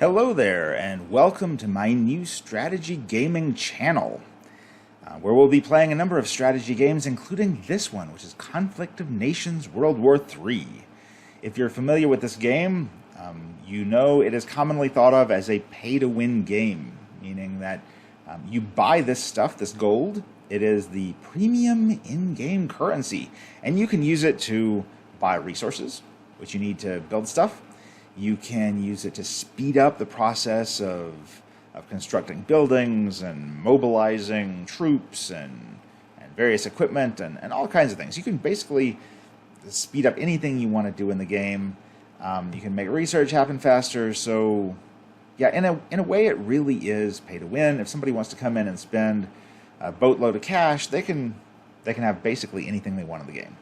Hello there, and welcome to my new strategy gaming channel, where we'll be playing a number of strategy games, including this one, which is Conflict of Nations World War III. If you're familiar with this game, you know it is commonly thought of as a pay-to-win game, meaning that you buy this stuff, this gold. It is the premium in-game currency, and you can use it to buy resources, which you need to build stuff. You can use it to speed up the process of constructing buildings and mobilizing troops and various equipment and all kinds of things. You can basically speed up anything you want to do in the game. You can make research happen faster. So, yeah, in a way, it really is pay to win. If somebody wants to come in and spend a boatload of cash, they can have basically anything they want in the game.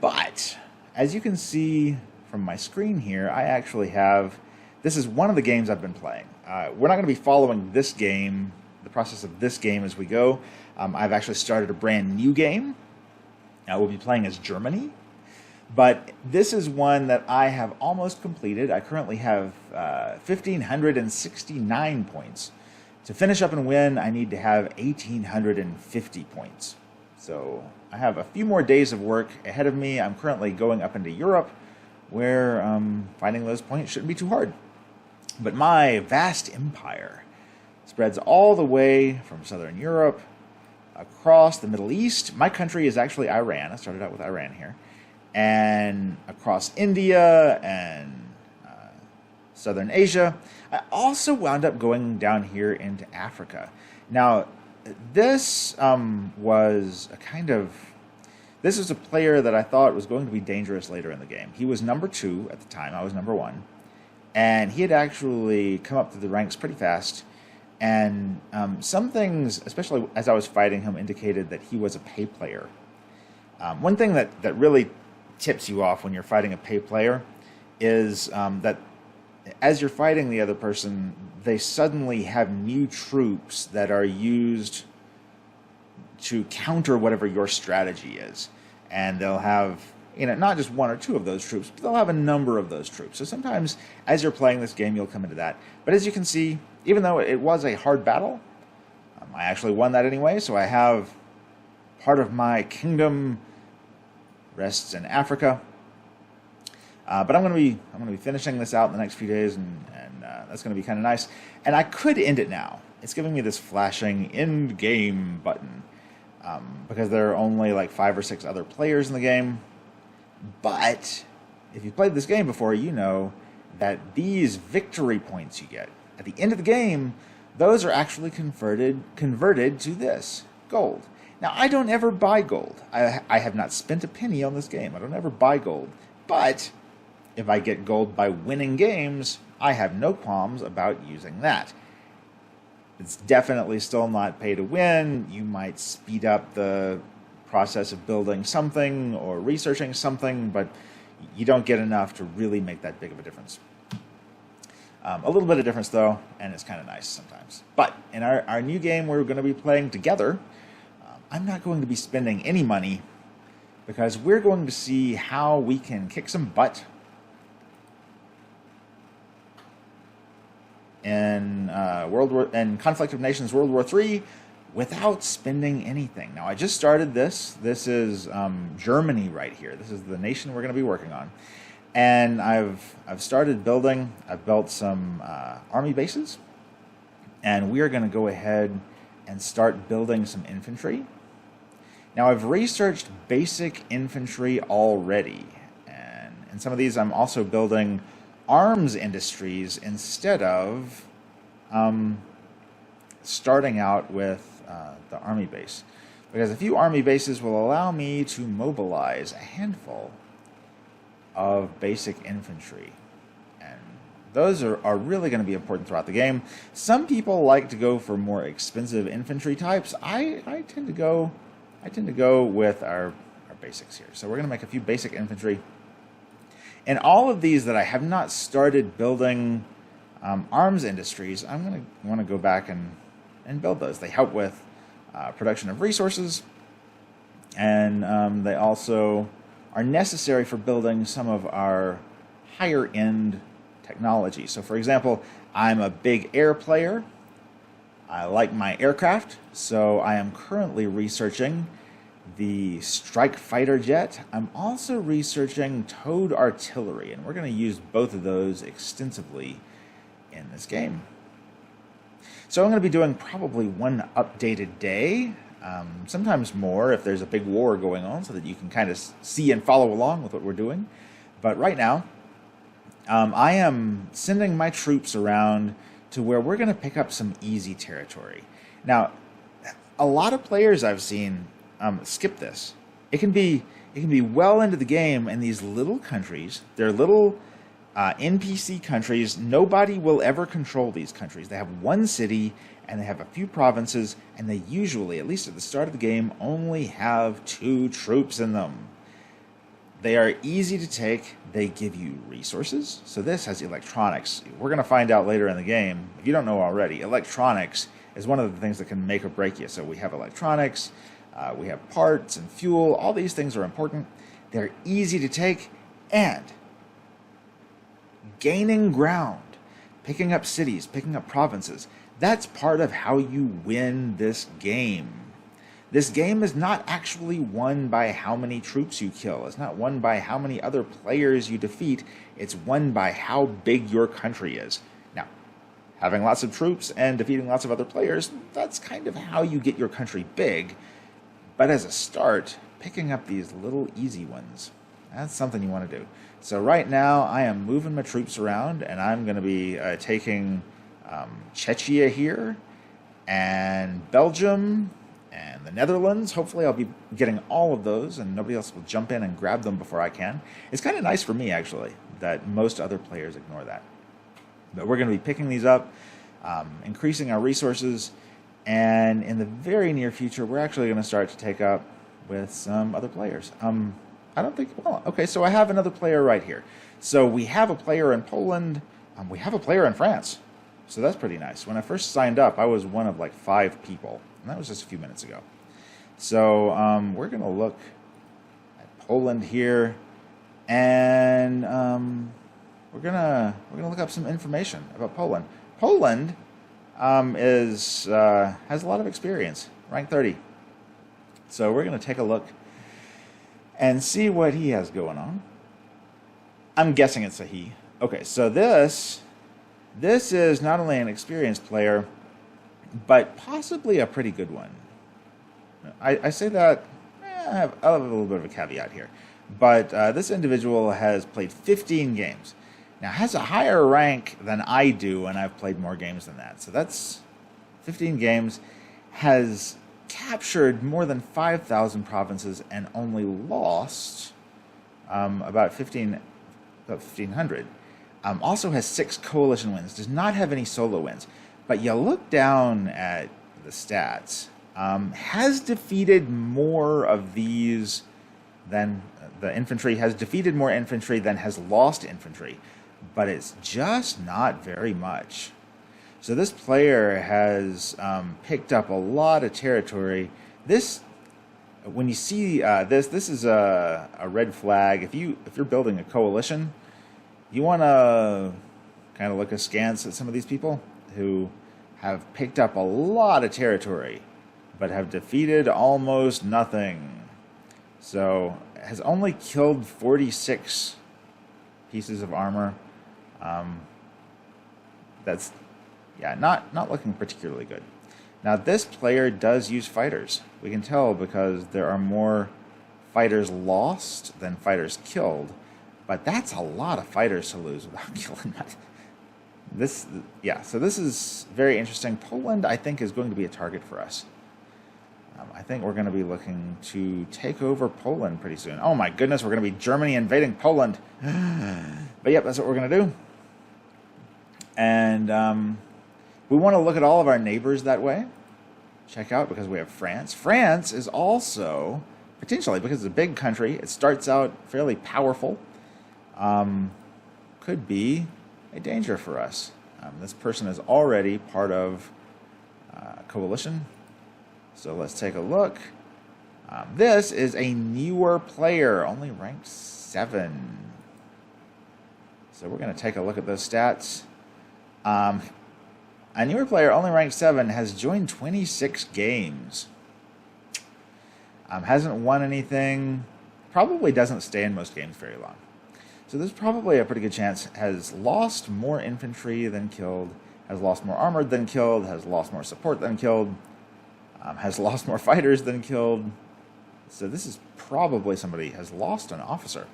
But as you can see from my screen here, I actually have, this is one of the games I've been playing. We're not going to be following this game, the process of this game as we go. I've actually started a brand new game. We'll be playing as Germany. But this is one that I have almost completed. I currently have 1,569 points. To finish up and win, I need to have 1,850 points. So I have a few more days of work ahead of me. I'm currently going up into Europe, where finding those points shouldn't be too hard. But my vast empire spreads all the way from Southern Europe across the Middle East. My country is actually Iran. I started out with Iran here. And across India and Southern Asia. I also wound up going down here into Africa. Now, this was a kind of... This is a player that I thought was going to be dangerous later in the game. He was number 2 at the time. I was number 1. And he had actually come up through the ranks pretty fast. And some things, especially as I was fighting him, indicated that he was a pay player. One thing that really tips you off when you're fighting a pay player is that as you're fighting the other person, they suddenly have new troops that are used to counter whatever your strategy is. And they'll have, not just 1 or 2 of those troops, but they'll have a number of those troops. So sometimes as you're playing this game, you'll come into that. But as you can see, even though it was a hard battle, I actually won that anyway. So I have part of my kingdom rests in Africa. But I'm going to be finishing this out in the next few days, and that's going to be kind of nice. And I could end it now. It's giving me this flashing end game button. Because there are only like 5 or 6 other players in the game. But if you've played this game before, you know that these victory points you get at the end of the game, those are actually converted to this, gold. Now, I don't ever buy gold. I have not spent a penny on this game. I don't ever buy gold. But if I get gold by winning games, I have no qualms about using that. It's definitely still not pay to win. You might speed up the process of building something or researching something, but you don't get enough to really make that big of a difference. A little bit of difference, though, and it's kind of nice sometimes. But in our new game we're going to be playing together, I'm not going to be spending any money because we're going to see how we can kick some butt in Conflict of Nations World War III without spending anything. Now, I just started this. This is Germany right here. This is the nation we're going to be working on. And I've started building. I've built some army bases. And we are going to go ahead and start building some infantry. Now, I've researched basic infantry already. And in some of these, I'm also building arms industries instead of starting out with the army base, because a few army bases will allow me to mobilize a handful of basic infantry, and those are really going to be important throughout the game. Some people like to go for more expensive infantry types. I tend to go with our basics here. So we're going to make a few basic infantry. And all of these that I have not started building arms industries, I'm going to want to go back and build those. They help with production of resources, and they also are necessary for building some of our higher end technology. So for example, I'm a big air player. I like my aircraft, so I am currently researching the Strike Fighter jet. I'm also researching towed artillery, and we're going to use both of those extensively in this game. So I'm going to be doing probably one update a day, sometimes more if there's a big war going on, so that you can kind of see and follow along with what we're doing. But right now, I am sending my troops around to where we're going to pick up some easy territory. Now, a lot of players I've seen skip this. It can be well into the game, and these little countries, they're little NPC countries. Nobody will ever control these countries. They have one city, and they have a few provinces, and they usually, at least at the start of the game, only have 2 troops in them. They are easy to take. They give you resources. So this has electronics. We're going to find out later in the game, if you don't know already, electronics is one of the things that can make or break you. So we have electronics, we have parts and fuel. All these things are important. They're easy to take, and gaining ground, picking up cities, picking up provinces, that's part of how you win this game. This game is not actually won by how many troops you kill. It's not won by how many other players you defeat. It's won by how big your country is. Now, having lots of troops and defeating lots of other players, that's kind of how you get your country big. But as a start, picking up these little easy ones, that's something you want to do. So right now, I am moving my troops around, and I'm going to be taking Czechia here, and Belgium, and the Netherlands. Hopefully I'll be getting all of those, and nobody else will jump in and grab them before I can. It's kind of nice for me, actually, that most other players ignore that. But we're going to be picking these up, increasing our resources, and in the very near future, we're actually going to start to take up with some other players. I don't think, well, okay, so I have another player right here. So we have a player in Poland. We have a player in France. So that's pretty nice. When I first signed up, I was one of like 5 people. And that was just a few minutes ago. So we're going to look at Poland here, and we're gonna look up some information about Poland. Poland has a lot of experience, rank 30. So we're going to take a look and see what he has going on. I'm guessing it's a he. Okay, so this is not only an experienced player, but possibly a pretty good one. I say that, I have a little bit of a caveat here. But this individual has played 15 games. Now, has a higher rank than I do, and I've played more games than that. So that's 15 games, has captured more than 5,000 provinces, and only lost about 1,500. Also has 6 coalition wins, does not have any solo wins. But you look down at the stats, has defeated more of these than the infantry, has defeated more infantry than has lost infantry, but it's just not very much. So this player has picked up a lot of territory. This, when you see this is a red flag. If you're building a coalition, you want to kind of look askance at some of these people who have picked up a lot of territory, but have defeated almost nothing. So has only killed 46 pieces of armor. That's, yeah, not looking particularly good. Now this player does use fighters. We can tell because there are more fighters lost than fighters killed, but that's a lot of fighters to lose without killing them. So this is very interesting. Poland, I think, is going to be a target for us. I think we're going to be looking to take over Poland pretty soon. Oh my goodness, we're going to be Germany invading Poland. But yep, that's what we're going to do. And we want to look at all of our neighbors that way. Check out, because we have France. France is also, potentially, because it's a big country, it starts out fairly powerful, could be a danger for us. This person is already part of a coalition. So let's take a look. This is a newer player, only ranked 7. So we're going to take a look at those stats. A newer player, only ranked 7, has joined 26 games. Hasn't won anything. Probably doesn't stay in most games very long. So there's probably a pretty good chance has lost more infantry than killed, has lost more armored than killed, has lost more support than killed, has lost more fighters than killed. So this is probably somebody has lost an officer.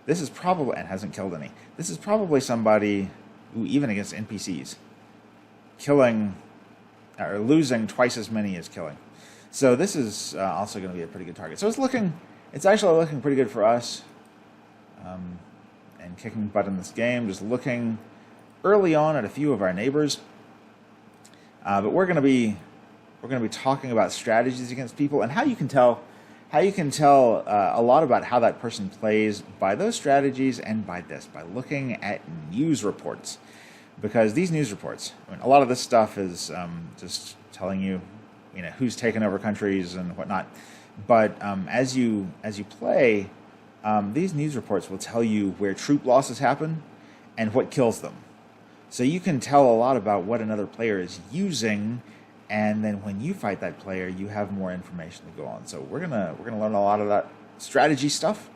This is probably, and hasn't killed any. This is probably somebody who, even against NPCs, killing or losing twice as many as killing. So this is also going to be a pretty good target. So it's actually looking pretty good for us. And kicking butt in this game. Just looking early on at a few of our neighbors. But we're going to be talking about strategies against people and how you can tell a lot about how that person plays by those strategies and by looking at news reports. Because these news reports, I mean, a lot of this stuff is just telling you, who's taken over countries and whatnot. But as you play, these news reports will tell you where troop losses happen and what kills them. So you can tell a lot about what another player is using, and then when you fight that player, you have more information to go on. So we're gonna learn a lot of that strategy stuff,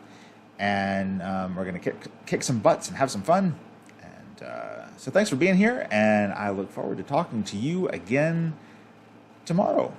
and we're gonna kick some butts and have some fun. So thanks for being here, and I look forward to talking to you again tomorrow.